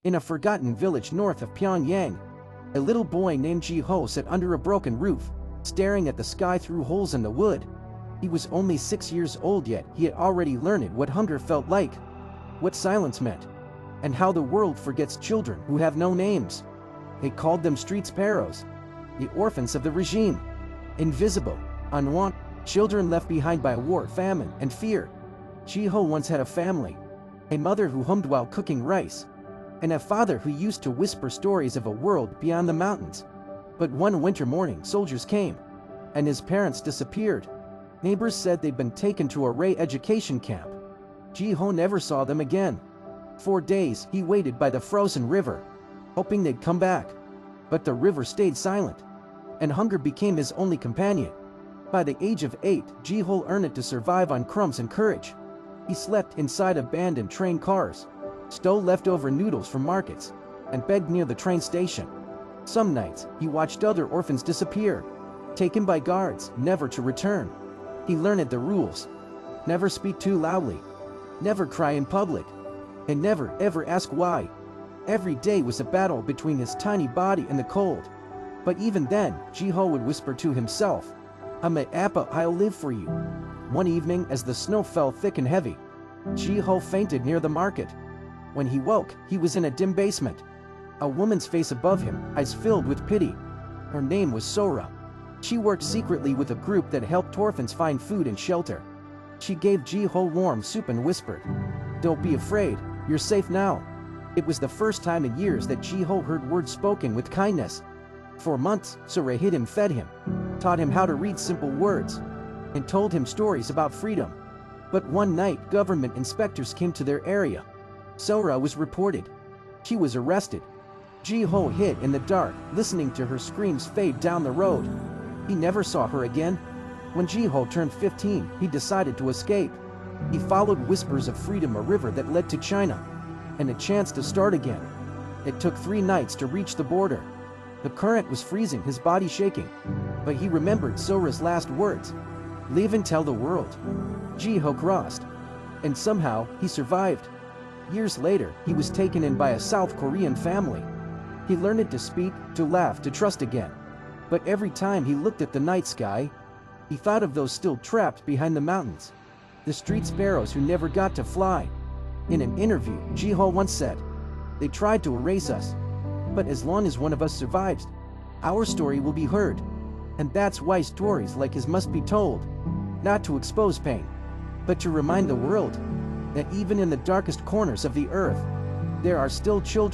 In a forgotten village north of Pyongyang, a little boy named Ji-ho sat under a broken roof, staring at the sky through holes in the wood. He was only 6 years old, yet he had already learned what hunger felt like, what silence meant, and how the world forgets children who have no names. They called them street sparrows, the orphans of the regime. Invisible, unwanted, children left behind by war, famine, and fear. Ji-ho once had a family, a mother who hummed while cooking rice, and a father who used to whisper stories of a world beyond the mountains. But one winter morning, soldiers came, and his parents disappeared. Neighbors said they'd been taken to a re-education camp. Ji-ho never saw them again. For days, he waited by the frozen river, hoping they'd come back. But the river stayed silent, and hunger became his only companion. By the age of 8, Ji-ho earned to survive on crumbs and courage. He slept inside abandoned train cars, stole leftover noodles from markets, and begged near the train station. Some nights, he watched other orphans disappear, taken by guards, never to return. He learned the rules: never speak too loudly, never cry in public, and never ever ask why. Every day was a battle between his tiny body and the cold. But even then, Ji-ho would whisper to himself, "Appa, I'll live for you." One evening, as the snow fell thick and heavy, Ji-ho fainted near the market. When he woke, he was in a dim basement. A woman's face above him, eyes filled with pity. Her name was Sora. She worked secretly with a group that helped orphans find food and shelter. She gave Ji-ho warm soup and whispered, "Don't be afraid, you're safe now." It was the first time in years that Ji-ho heard words spoken with kindness. For months, Sora hid him, fed him, taught him how to read simple words, and told him stories about freedom. But one night, government inspectors came to their area. Sora was reported. She was arrested. Ji-ho hid in the dark, listening to her screams fade down the road. He never saw her again. When Ji-ho turned 15, he decided to escape. He followed whispers of freedom, a river that led to China, and a chance to start again. It took 3 nights to reach the border. The current was freezing, his body shaking. But he remembered Sora's last words, "Leave and tell the world." Ji-ho crossed, and somehow he survived. Years later, he was taken in by a South Korean family. He learned to speak, to laugh, to trust again. But every time he looked at the night sky, he thought of those still trapped behind the mountains, the street sparrows who never got to fly. In an interview, Ji-ho once said, "They tried to erase us, but as long as one of us survives, our story will be heard." And that's why stories like his must be told, not to expose pain, but to remind the world that even in the darkest corners of the earth, there are still children